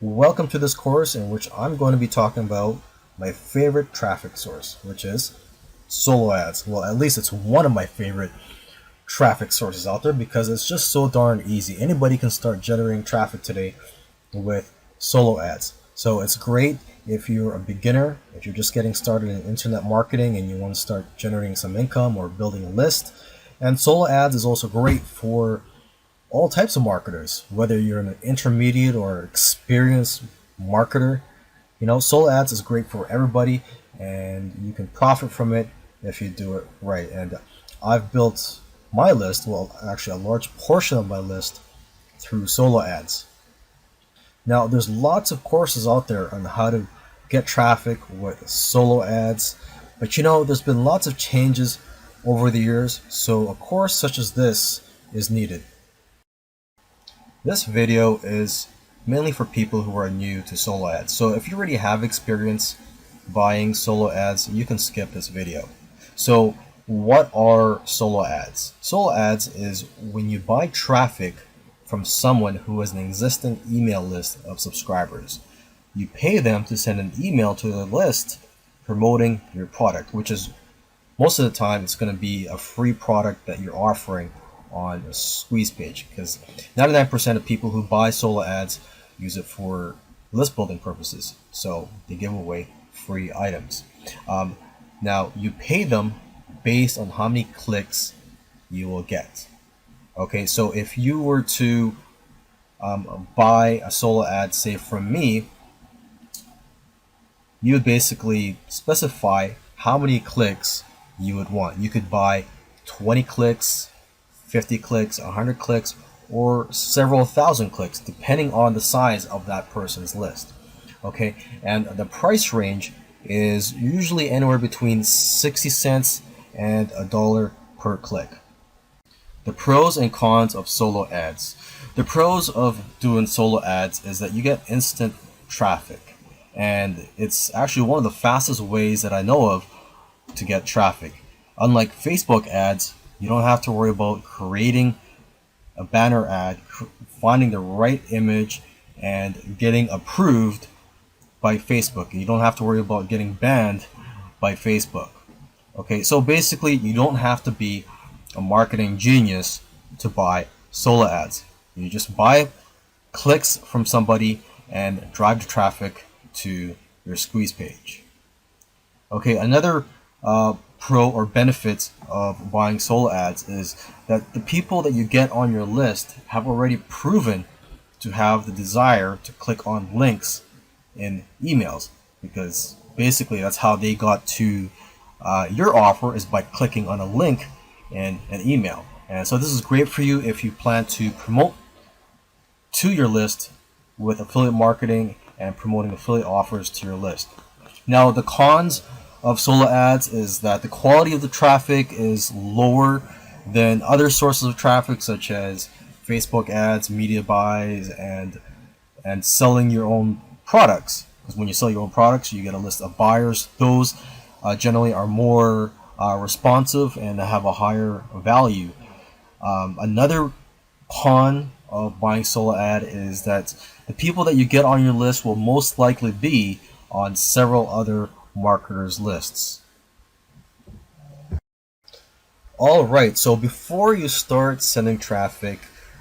Welcome to this course in which I'm going to be talking about my favorite traffic source, which is solo ads. Well, at least it's one of my favorite traffic sources out there because it's just so darn easy. Anybody can start generating traffic today with solo ads. So it's great if you're a beginner, if you're just getting started in internet marketing and you want to start generating some income or building a list. And solo ads is also great for all types of marketers, whether you're an intermediate or experienced marketer. Solo ads is great for everybody and you can profit from it if you do it right. And I've built my list, well, actually a large portion of my list, through solo ads. Now, there's lots of courses out there on how to get traffic with solo ads, but there's been lots of changes over the years, so a course such as this is needed. This video is mainly for people who are new to solo ads. So if you already have experience buying solo ads, you can skip this video. So what are solo ads? Solo ads is when you buy traffic from someone who has an existing email list of subscribers. You pay them to send an email to the list promoting your product, which is most of the time it's going to be a free product that you're offering on a squeeze page, because 99% of people who buy solo ads use it for list building purposes, so they give away free items. Now you pay them based on how many clicks you will get. Okay, so if you were to buy a solo ad, say from me, you would basically specify how many clicks you would want. You could buy 20 clicks, 50 clicks, 100 clicks, or several thousand clicks, depending on the size of that person's list. Okay, and the price range is usually anywhere between 60 cents and $1 per click. The pros and cons of solo ads. The pros of doing solo ads is that you get instant traffic, and it's actually one of the fastest ways that I know of to get traffic. Unlike Facebook ads, you don't have to worry about creating a banner ad, finding the right image, and getting approved by Facebook. You don't have to worry about getting banned by Facebook. Okay, so basically you don't have to be a marketing genius to buy solo ads. You just buy clicks from somebody and drive the traffic to your squeeze page. Okay, another pro or benefit of buying solo ads is that the people that you get on your list have already proven to have the desire to click on links in emails, because basically that's how they got to your offer, is by clicking on a link in an email. And so this is great for you if you plan to promote to your list with affiliate marketing and promoting affiliate offers to your list. Now, the cons of solo ads is that the quality of the traffic is lower than other sources of traffic, such as Facebook ads, media buys, and selling your own products. Because when you sell your own products, you get a list of buyers. Those generally are more responsive and have a higher value. Another con of buying solo ad is that the people that you get on your list will most likely be on several other marketers' lists. Alright, so before you start sending traffic,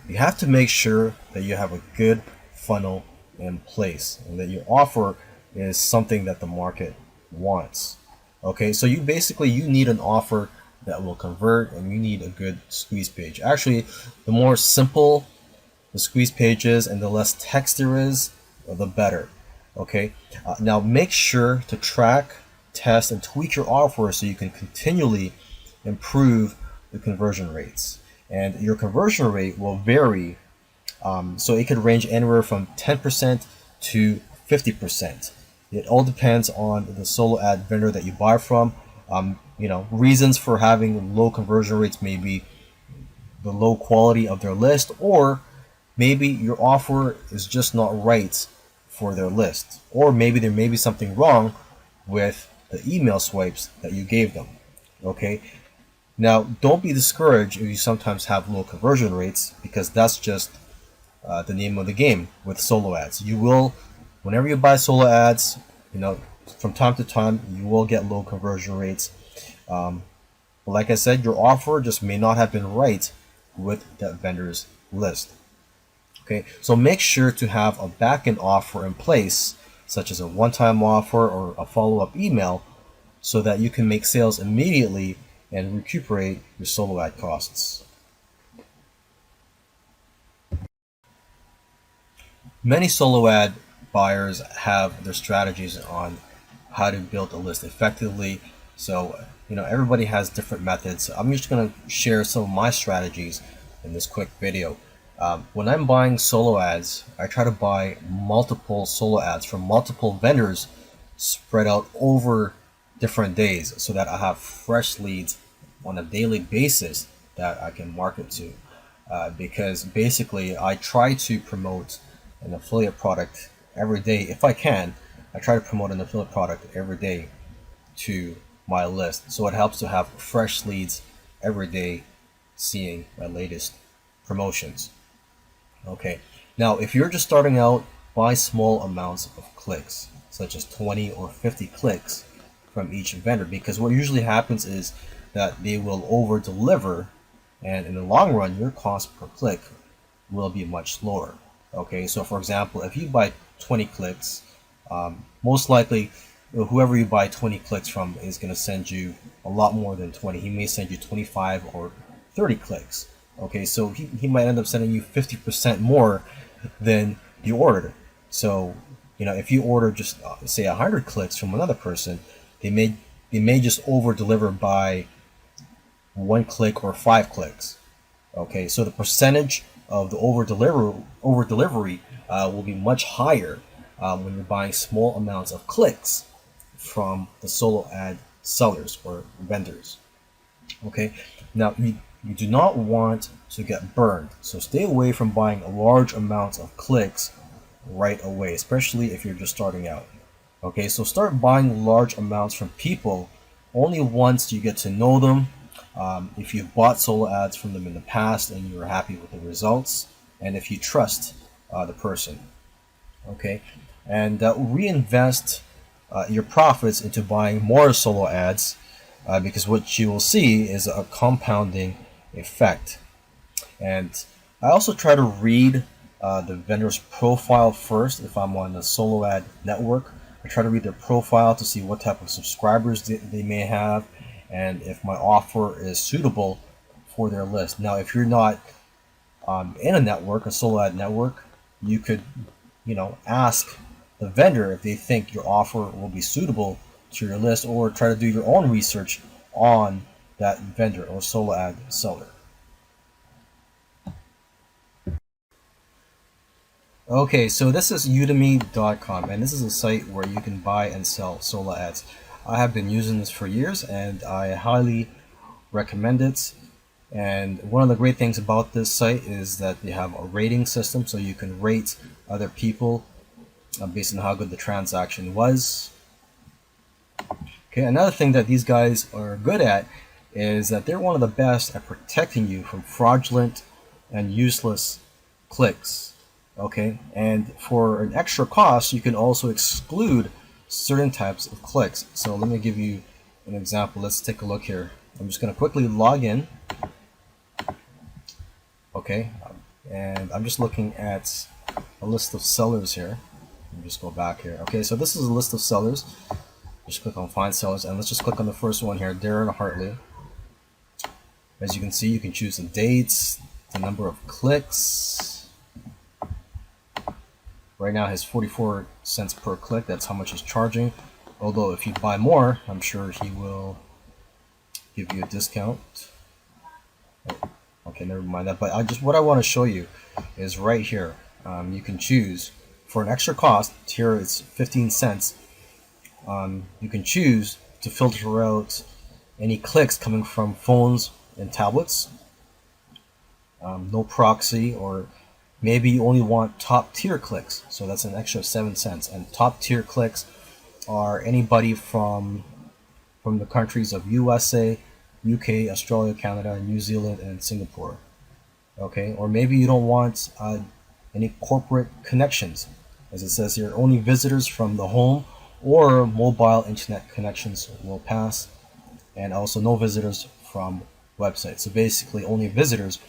you have to make sure that you have a good funnel in place and that your offer is something that the market wants. Okay, so you need an offer that will convert, and you need a good squeeze page. Actually, the more simple the squeeze page is and the less text there is, the better. Okay, now make sure to track, test, and tweak your offer so you can continually improve the conversion rates. And your conversion rate will vary, so it could range anywhere from 10% to 50%. It all depends on the solo ad vendor that you buy from. Reasons for having low conversion rates may be the low quality of their list, or maybe your offer is just not right for their list, or maybe there may be something wrong with the email swipes that you gave them. Okay, now don't be discouraged if you sometimes have low conversion rates, because that's just the name of the game with solo ads. You will whenever you buy solo ads, from time to time you will get low conversion rates. But like I said, your offer just may not have been right with that vendor's list. Okay, so make sure to have a back-end offer in place, such as a one-time offer or a follow-up email, so that you can make sales immediately and recuperate your solo ad costs. Many solo ad buyers have their strategies on how to build a list effectively. So, everybody has different methods. I'm just going to share some of my strategies in this quick video. When I'm buying solo ads, I try to buy multiple solo ads from multiple vendors spread out over different days so that I have fresh leads on a daily basis that I can market to. Because basically I try to promote an affiliate product every day. If I can, I try to promote an affiliate product every day to my list. So it helps to have fresh leads every day seeing my latest promotions. Okay, now if you're just starting out, buy small amounts of clicks, such as 20 or 50 clicks from each vendor, because what usually happens is that they will over deliver, and in the long run your cost per click will be much lower. Okay, so for example, if you buy 20 clicks, most likely whoever you buy 20 clicks from is going to send you a lot more than 20. He may send you 25 or 30 clicks. Okay, so he might end up sending you 50% more than you ordered. So, if you order just say 100 clicks from another person, they may just over deliver by 1 click or 5 clicks. Okay, so the percentage of the over delivery will be much higher when you're buying small amounts of clicks from the solo ad sellers or vendors. Okay, now you do not want to get burned, so stay away from buying large amounts of clicks right away, especially if you're just starting out. Okay, so start buying large amounts from people only once you get to know them. If you've bought solo ads from them in the past and you're happy with the results, and if you trust the person. Okay, and reinvest your profits into buying more solo ads, because what you will see is a compounding effect. And I also try to read the vendor's profile first. If I'm on a solo ad network, I try to read their profile to see what type of subscribers they may have, and if my offer is suitable for their list. Now, if you're not in a network, a solo ad network, you could ask the vendor if they think your offer will be suitable to your list, or try to do your own research on that vendor or solo ad seller. Okay, so this is udemy.com, and this is a site where you can buy and sell solo ads. I have been using this for years and I highly recommend it. And one of the great things about this site is that they have a rating system, so you can rate other people based on how good the transaction was. Okay, another thing that these guys are good at is that they're one of the best at protecting you from fraudulent and useless clicks. Okay, and for an extra cost, you can also exclude certain types of clicks. So let me give you an example. Let's take a look here. I'm just going to quickly log in. Okay, and I'm just looking at a list of sellers here. Let me just go back here. Okay, so this is a list of sellers. Just click on find sellers, and let's just click on the first one here, Darren Hartley. As you can see, you can choose the dates, the number of clicks. Right now, his 44 cents per click. That's how much he's charging. Although, if you buy more, I'm sure he will give you a discount. Okay, never mind that. But what I want to show you is right here. You can choose for an extra cost. Here it's 15 cents. You can choose to filter out any clicks coming from phones and tablets. No proxy, or maybe you only want top tier clicks. So that's an extra 7 cents. And top tier clicks are anybody from the countries of USA, UK, Australia, Canada, New Zealand, and Singapore. Okay, or maybe you don't want any corporate connections. As it says here, only visitors from the home or mobile internet connections will pass, and also no visitors from websites. So basically only visitors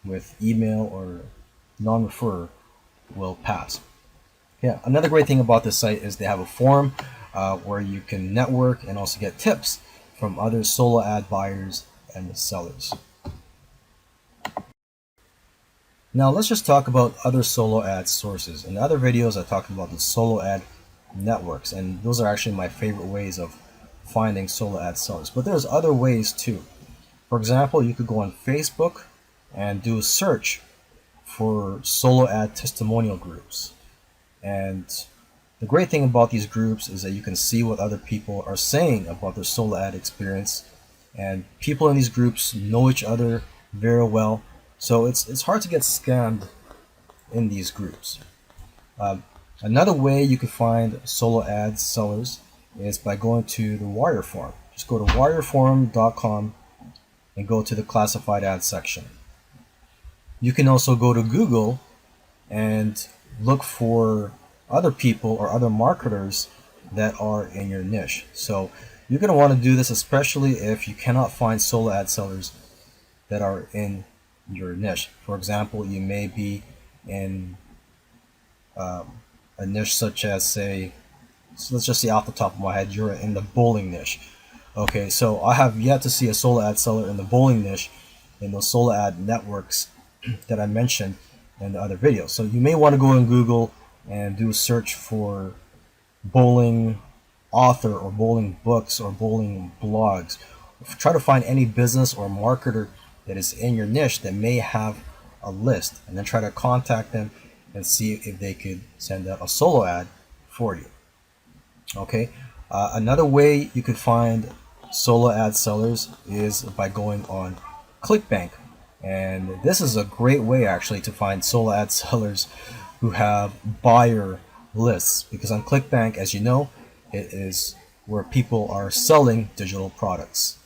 with email or non-referrer will pass. Yeah, another great thing about this site is they have a forum where you can network and also get tips from other solo ad buyers and sellers. Now let's just talk about other solo ad sources. In other videos I talked about the solo ad networks, and those are actually my favorite ways of finding solo ad sellers. But there's other ways too. For example, you could go on Facebook and do a search for solo ad testimonial groups. And the great thing about these groups is that you can see what other people are saying about their solo ad experience, and people in these groups know each other very well. So it's hard to get scammed in these groups. Another way you can find solo ad sellers is by going to the Wire Forum. Just go to wireforum.com and go to the classified ads section. You can also go to Google and look for other people or other marketers that are in your niche. So you're going to want to do this especially if you cannot find solo ad sellers that are in your niche. For example, you may be in a niche such as, say, so let's just say off the top of my head, you're in the bowling niche. Okay, so I have yet to see a solo ad seller in the bowling niche in those solo ad networks that I mentioned in the other videos. So you may want to go on Google and do a search for bowling author or bowling books or bowling blogs. Try to find any business or marketer that is in your niche that may have a list, and then try to contact them and see if they could send out a solo ad for you. Okay, another way you could find solo ad sellers is by going on ClickBank, and this is a great way actually to find solo ad sellers who have buyer lists, because on ClickBank, as you know, it is where people are selling digital products.